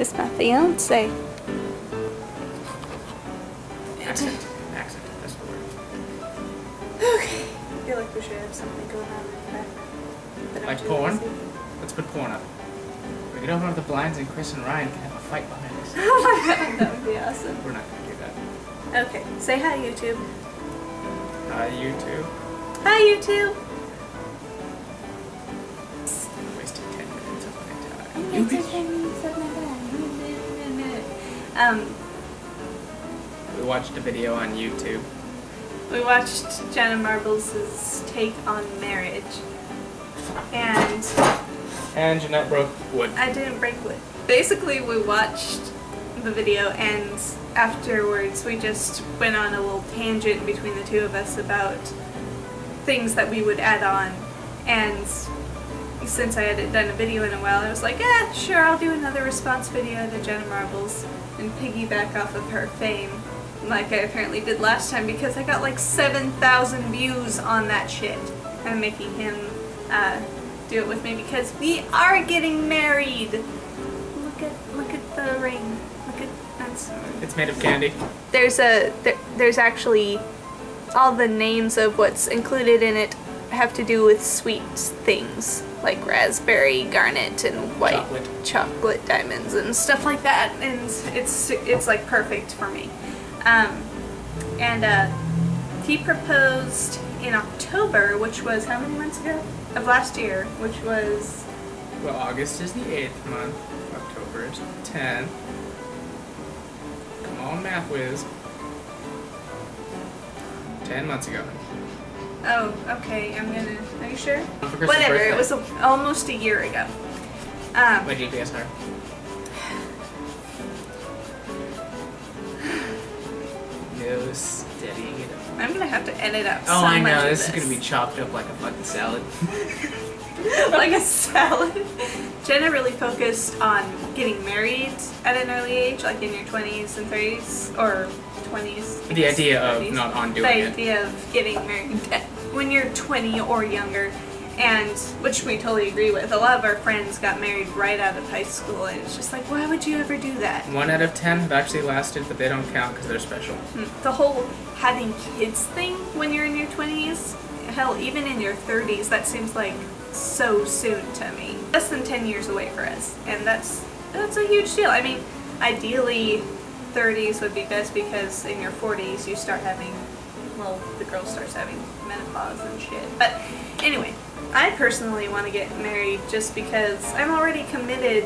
is my fiance. Accent, that's the word. Okay. I feel like we should have something going on in the background. Like porn? Let's put porn up. We can open up the blinds and Chris and Ryan can have a fight behind us. Oh my god, that would be awesome. We're not gonna do that. Okay, say hi, YouTube. Hi, YouTube. Hi, YouTube. Wasted 10 minutes of my time. I'm wasting 10 minutes of my time. We watched a video on YouTube. We watched Jenna Marbles' take on marriage. And Jeanette broke wood. I didn't break wood. Basically, we watched the video and afterwards we just went on a little tangent between the two of us about things that we would add on. And since I hadn't done a video in a while, I was like, sure, I'll do another response video to Jenna Marbles and piggyback off of her fame, like I apparently did last time, because I got like 7,000 views on that shit. I'm making him do it with me because we are getting married. Look at the ring. Look at that's. It's made of candy. There's actually all the names of what's included in it have to do with sweet things like raspberry, garnet, and white chocolate diamonds and stuff like that. And it's like perfect for me. He proposed in October, which was how many months ago? Of last year, which was... Well, August is the 8th month. October is 10th. Come on, math whiz. 10 months ago. Oh, okay, are you sure? For Chris's Whatever, birthday. it was almost a year ago. My GPS her. No steadying it up. I'm gonna have to edit out so Oh, I much know, of this is gonna be chopped up like a fucking salad. like a salad. Jenna really focused on getting married at an early age, like in your 20s and 30s, or 20s. The idea 30s. of not undoing The it. idea of getting married when you're 20 or younger, and which we totally agree with. A lot of our friends got married right out of high school, and it's just like, why would you ever do that? 1 out of 10 have actually lasted, but they don't count because they're special. The whole having kids thing when you're in your 20s, hell, even in your 30s, that seems like so soon to me. Less than 10 years away for us, and that's a huge deal. I mean, ideally 30s would be best because in your 40s you start having, well, the girl starts having menopause and shit. But anyway, I personally want to get married just because I'm already committed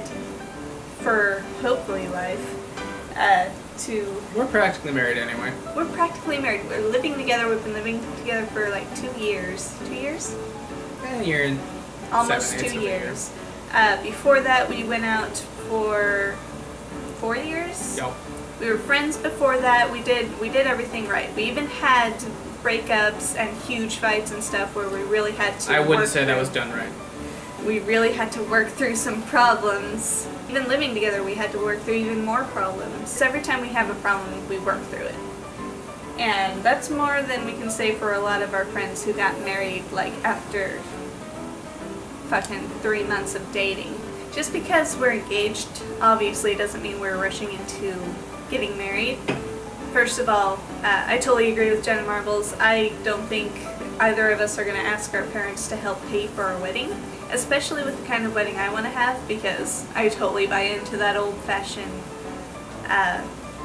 for hopefully life to... We're practically married anyway. We're practically married. We're living together. We've been living together for like 2 years. 2 years? You're in Almost 7/8 2 of a year. years. Before that, we went out for 4 years. Yo. We were friends before that. We did everything right. We even had breakups and huge fights and stuff where we really had to. I wouldn't work say that through- was done right. We really had to work through some problems. Even living together, we had to work through even more problems. So every time we have a problem, we work through it. And that's more than we can say for a lot of our friends who got married like after fucking 3 months of dating. Just because we're engaged, obviously, doesn't mean we're rushing into getting married. First of all, I totally agree with Jenna Marbles. I don't think either of us are going to ask our parents to help pay for our wedding, especially with the kind of wedding I want to have, because I totally buy into that old-fashioned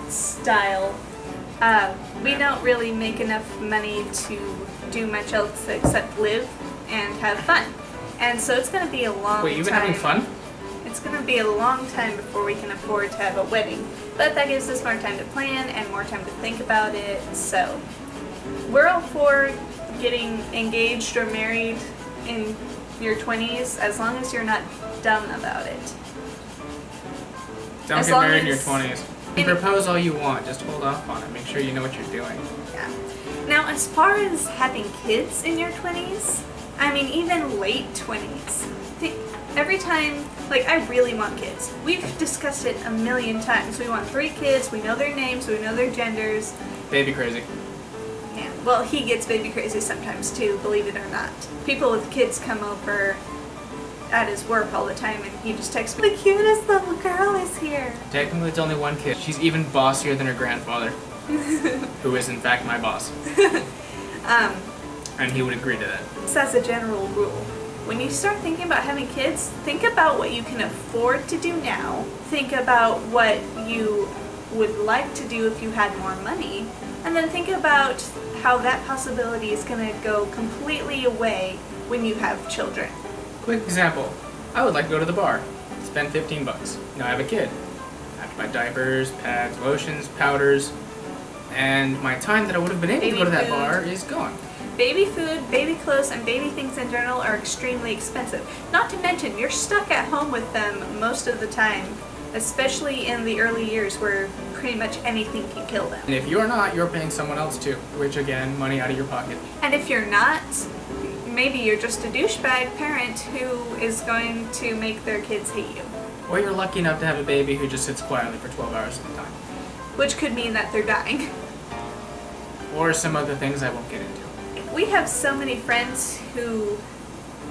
style. We don't really make enough money to do much else except live and have fun. And so it's going to be a long time. Wait, you've been having fun? It's going to be a long time before we can afford to have a wedding. But that gives us more time to plan and more time to think about it. So we're all for getting engaged or married in your 20s as long as you're not dumb about it. Don't As get long married in your as- 20s. You can propose all you want, just hold off on it. Make sure you know what you're doing. Yeah. Now, as far as having kids in your 20s, I mean, even late 20s, every time, like, I really want kids. We've discussed it a million times. We want 3 kids, we know their names, we know their genders. Baby crazy. Yeah, well, he gets baby crazy sometimes too, believe it or not. People with kids come over at his work all the time, and he just texts me, the cutest little girl is here. Technically, it's only one kid. She's even bossier than her grandfather, who is in fact my boss. And he would agree to that. So as a general rule, when you start thinking about having kids, think about what you can afford to do now. Think about what you would like to do if you had more money. And then think about how that possibility is going to go completely away when you have children. Quick example. I would like to go to the bar. Spend 15 bucks. Now I have a kid. I have to buy diapers, pads, lotions, powders, and my time that I would have been able to go to that bar is gone. Baby food, baby clothes, and baby things in general are extremely expensive. Not to mention, you're stuck at home with them most of the time, especially in the early years where pretty much anything can kill them. And if you're not, you're paying someone else too, which again, money out of your pocket. And if you're not, maybe you're just a douchebag parent who is going to make their kids hate you. Or you're lucky enough to have a baby who just sits quietly for 12 hours at a time. Which could mean that they're dying. Or some other things I won't get into. We have so many friends who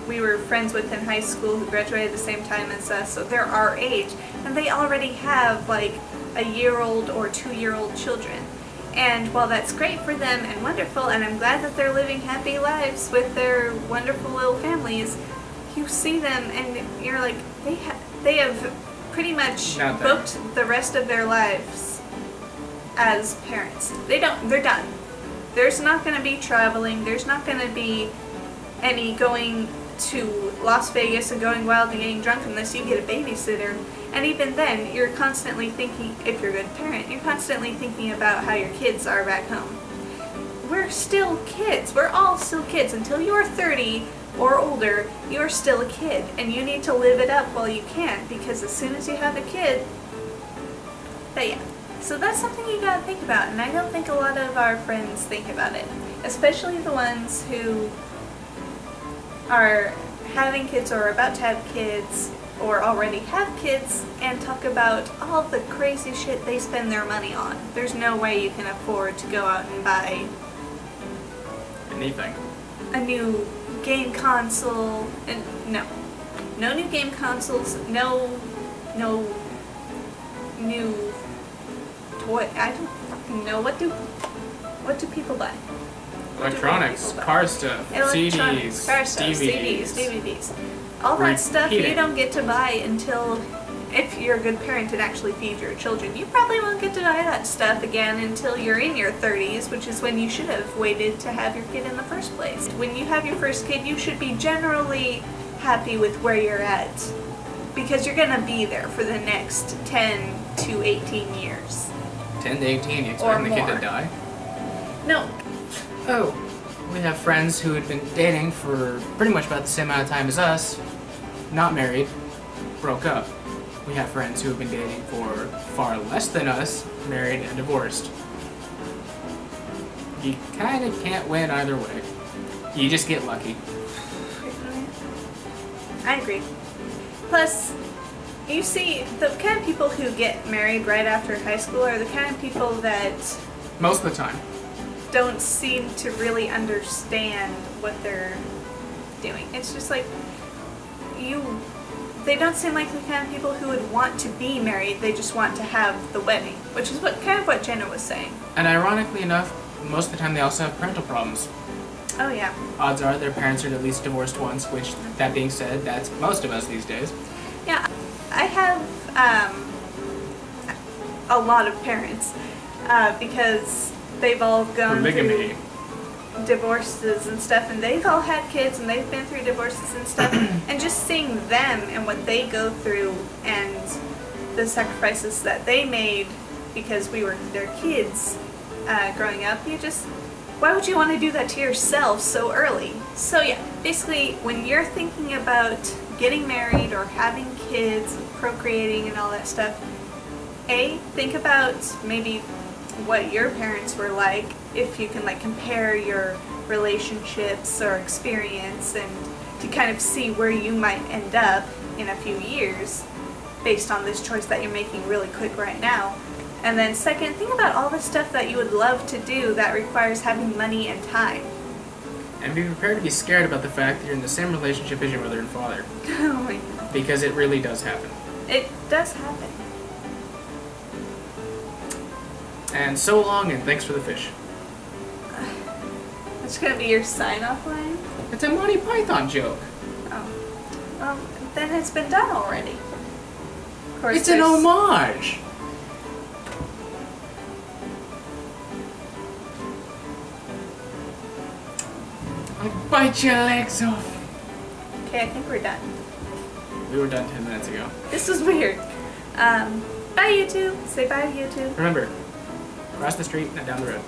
we were friends with in high school who graduated at the same time as us, so they're our age, and they already have like a year-old or 2-year-old children. And while that's great for them and wonderful, and I'm glad that they're living happy lives with their wonderful little families, you see them and you're like, they have pretty much booked the rest of their lives as parents. They're done. There's not going to be traveling, there's not going to be any going to Las Vegas and going wild and getting drunk unless you get a babysitter. And even then, you're constantly thinking, if you're a good parent, you're constantly thinking about how your kids are back home. We're still kids. We're all still kids. Until you are 30 or older, you're still a kid. And you need to live it up while you can, because as soon as you have a kid, but yeah. So that's something you gotta think about, and I don't think a lot of our friends think about it. Especially the ones who are having kids or are about to have kids or already have kids and talk about all the crazy shit they spend their money on. There's no way you can afford to go out and buy anything. A new game console, and no new game consoles, no new toy. I don't fucking know. What do people buy? Electronics, car stuff, CDs, car stuff, DVDs. DVDs. All that stuff you don't get to buy until, if you're a good parent and actually feed your children. You probably won't get to buy that stuff again until you're in your 30s, which is when you should have waited to have your kid in the first place. When you have your first kid, you should be generally happy with where you're at, because you're going to be there for the next 10 to 18 years. 10 to 18, you expect the kid to die? No. Oh, we have friends who had been dating for pretty much about the same amount of time as us, not married, broke up. We have friends who have been dating for far less than us, married and divorced. You kind of can't win either way. You just get lucky. I agree. Plus, you see, the kind of people who get married right after high school are the kind of people that most of the time don't seem to really understand what they're doing. It's just like, they don't seem like the kind of people who would want to be married, they just want to have the wedding, which is kind of what Jenna was saying. And ironically enough, most of the time they also have parental problems. Oh yeah. Odds are their parents are at least divorced once, which, that being said, that's most of us these days. Yeah, I have a lot of parents because they've all gone through divorces and stuff, and they've all had kids and they've been through divorces and stuff, and just seeing them and what they go through and the sacrifices that they made because we were their kids growing up, why would you want to do that to yourself so early? So yeah, basically when you're thinking about getting married or having kids, procreating and all that stuff, think about maybe what your parents were like, if you can like compare your relationships or experience, and to kind of see where you might end up in a few years based on this choice that you're making really quick right now. And then second, think about all the stuff that you would love to do that requires having money and time. And be prepared to be scared about the fact that you're in the same relationship as your mother and father. Oh my god. Because it really does happen. It does happen. And so long, and thanks for the fish. That's gonna be your sign-off line? It's a Monty Python joke. Oh. Well, then it's been done already. Of course, It's an homage. I'll bite your legs off. Okay, I think we're done. We were done 10 minutes ago. This was weird. Bye, YouTube. Say bye, YouTube. Remember, across the street, not down the road.